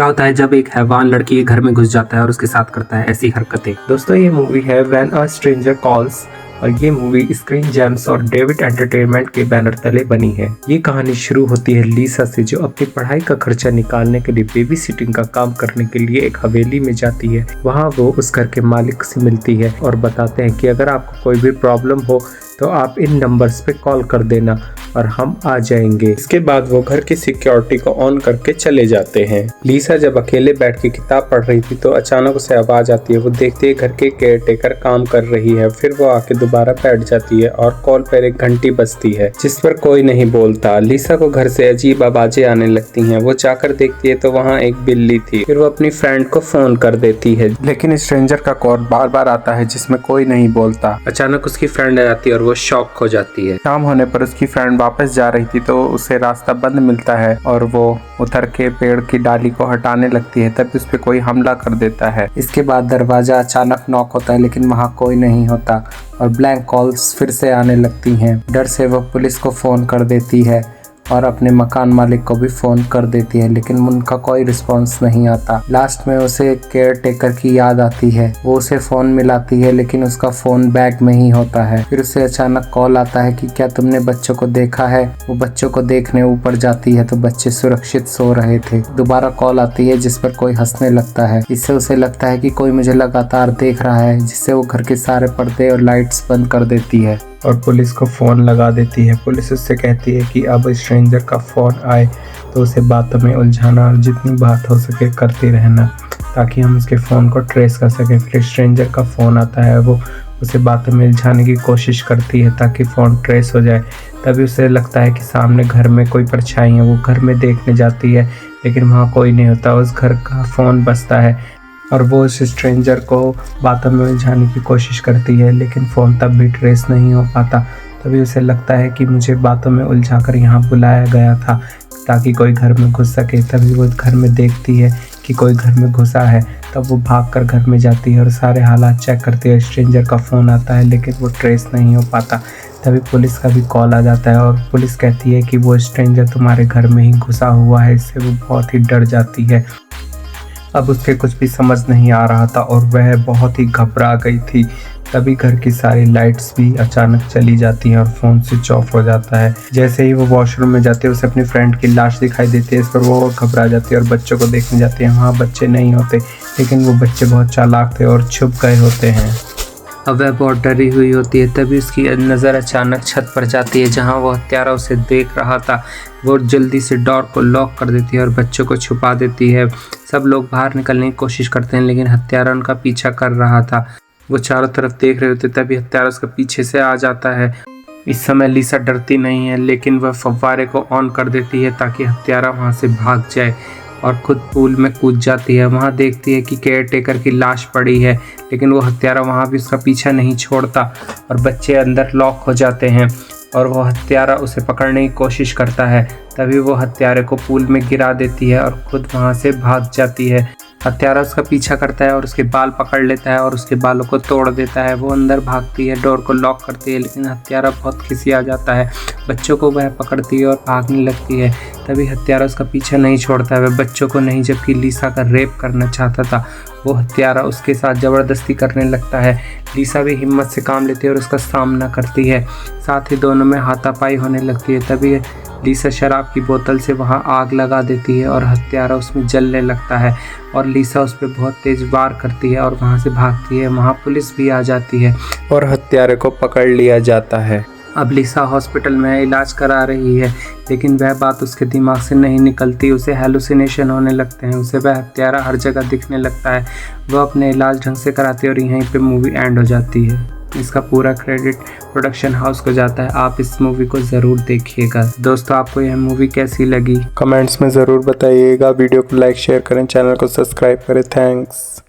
क्या होता है जब एक हैवान लड़की के घर में घुस जाता है और उसके साथ करता है ऐसी हरकतें। दोस्तों ये मूवी है व्हेन अ स्ट्रेंजर कॉल्स और ये मूवी स्क्रीन जेम्स और डेविड एंटरटेनमेंट के बैनर तले बनी है। ये कहानी शुरू होती है लीसा से, जो अपनी पढ़ाई का खर्चा निकालने के लिए बेबी सिटिंग का काम करने के लिए एक हवेली में जाती है। वहाँ वो उस घर के मालिक से मिलती है और बताते हैं कि अगर आपको कोई भी प्रॉब्लम हो तो आप इन नंबर्स पे कॉल कर देना और हम आ जाएंगे। इसके बाद वो घर की सिक्योरिटी को ऑन करके चले जाते हैं। लीसा जब अकेले बैठ के किताब पढ़ रही थी तो अचानक उसे आवाज आती है। वो देखती है घर के केयरटेकर काम कर रही है। फिर वो आके दोबारा बैठ जाती है और कॉल पर एक घंटी बजती है जिस पर कोई नहीं बोलता। लीसा को घर से अजीब आवाजें आने लगती हैं। वो जाकर देखती है तो वहाँ एक बिल्ली थी। फिर वो अपनी फ्रेंड को फोन कर देती है, लेकिन स्ट्रेंजर का कॉल बार बार आता है जिसमें कोई नहीं बोलता। अचानक उसकी फ्रेंड आ जाती है और वो शॉक हो जाती है। शाम होने पर उसकी फ्रेंड वापस जा रही थी तो उसे रास्ता बंद मिलता है और वो उतर के पेड़ की डाली को हटाने लगती है। तब उस पे कोई हमला कर देता है। इसके बाद दरवाजा अचानक नॉक होता है लेकिन वहाँ कोई नहीं होता और ब्लैंक कॉल्स फिर से आने लगती हैं। डर से वो पुलिस को फोन कर देती है और अपने मकान मालिक को भी फोन कर देती है, लेकिन उनका कोई रिस्पांस नहीं आता। लास्ट में उसे केयर टेकर की याद आती है। वो उसे फोन मिलाती है लेकिन उसका फोन बैग में ही होता है। फिर उसे अचानक कॉल आता है कि क्या तुमने बच्चों को देखा है। वो बच्चों को देखने ऊपर जाती है तो बच्चे सुरक्षित सो रहे थे। दोबारा कॉल आती है जिस पर कोई हंसने लगता है। इससे उसे लगता है कि कोई मुझे लगातार देख रहा है, जिससे वो घर के सारे पर्दे और लाइट्स बंद कर देती है और पुलिस को फोन लगा देती है। पुलिस उससे कहती है कि अब स्ट्रेंजर का फोन आए तो उसे बातों में उलझाना और जितनी बात हो सके करते रहना ताकि हम उसके फ़ोन को ट्रेस कर सकें। फिर स्ट्रेंजर का फ़ोन आता है। वो उसे बातों में उलझाने की कोशिश करती है ताकि फ़ोन ट्रेस हो जाए। तभी उसे लगता है कि सामने घर में कोई परछाई है। वो घर में देखने जाती है लेकिन वहाँ कोई नहीं होता। उस घर का फ़ोन बजता है और वो उस स्ट्रेंजर को बातों में उलझाने की कोशिश करती है लेकिन फ़ोन तब भी ट्रेस नहीं हो पाता। तभी उसे लगता है कि मुझे बातों में उलझाकर यहाँ बुलाया गया था ताकि कोई घर में घुस सके। तभी वो घर में देखती है कि कोई घर में घुसा है। तब वो भागकर घर में जाती है और सारे हालात चेक करती है। स्ट्रेंजर का फ़ोन आता है लेकिन वो ट्रेस नहीं हो पाता। तभी पुलिस का भी कॉल आ जाता है और पुलिस कहती है कि वो स्ट्रेंजर तुम्हारे घर में ही घुसा हुआ है। इससे वो बहुत ही डर जाती है। अब उसके कुछ भी समझ नहीं आ रहा था और वह बहुत ही घबरा गई थी। तभी घर की सारी लाइट्स भी अचानक चली जाती हैं और फ़ोन स्विच ऑफ हो जाता है। जैसे ही वो वॉशरूम में जाती है उसे अपनी फ्रेंड की लाश दिखाई देती है। इस पर वो घबरा जाती है और बच्चों को देखने जाती है। वहाँ बच्चे नहीं होते लेकिन वो बच्चे बहुत चालाक थे और छुप गए होते हैं। अब वह बहुत डरी हुई होती है। तभी उसकी नज़र अचानक छत पर जाती है जहां वो हत्यारा उसे देख रहा था। वो जल्दी से डोर को लॉक कर देती है और बच्चों को छुपा देती है। सब लोग बाहर निकलने की कोशिश करते हैं लेकिन हत्यारा उनका पीछा कर रहा था। वो चारों तरफ देख रहे होते तभी हत्यारा उसके पीछे से आ जाता है। इस समय लीसा डरती नहीं है लेकिन वह फव्वारे को ऑन कर देती है ताकि हत्यारा वहाँ से भाग जाए और खुद पूल में कूद जाती है। वहाँ देखती है कि केयर टेकर की लाश पड़ी है लेकिन वो हत्यारा वहाँ भी उसका पीछा नहीं छोड़ता और बच्चे अंदर लॉक हो जाते हैं और वो हत्यारा उसे पकड़ने की कोशिश करता है। तभी वो हत्यारे को पूल में गिरा देती है और खुद वहाँ से भाग जाती है। हत्यारा उसका पीछा करता है और उसके बाल पकड़ लेता है और उसके बालों को तोड़ देता है। वो अंदर भागती है, डोर को लॉक करती है लेकिन हत्यारा बहुत खिसिया जाता है। बच्चों को वह पकड़ती है और भागने लगती है। तभी हत्यारा उसका पीछा नहीं छोड़ता है। वह बच्चों को नहीं जबकि लीसा का रेप करना चाहता था। वो हत्यारा उसके साथ ज़बरदस्ती करने लगता है। लीसा भी हिम्मत से काम लेती है और उसका सामना करती है। साथ ही दोनों में हाथापाई होने लगती है। तभी लीसा शराब की बोतल से वहाँ आग लगा देती है और हत्यारा उसमें जलने लगता है और लीसा उस पर बहुत तेज वार करती है और वहाँ से भागती है। वहाँ पुलिस भी आ जाती है और हत्यारे को पकड़ लिया जाता है। अब लीसा हॉस्पिटल में इलाज करा रही है लेकिन वह बात उसके दिमाग से नहीं निकलती। उसे हेलुसिनेशन होने लगते हैं। उसे वह हत्यारा हर जगह दिखने लगता है। वह अपने इलाज ढंग से कराती है और यहीं पे मूवी एंड हो जाती है। इसका पूरा क्रेडिट प्रोडक्शन हाउस को जाता है। आप इस मूवी को ज़रूर देखिएगा। दोस्तों आपको यह मूवी कैसी लगी कमेंट्स में ज़रूर बताइएगा। वीडियो को लाइक शेयर करें, चैनल को सब्सक्राइब करें। थैंक्स।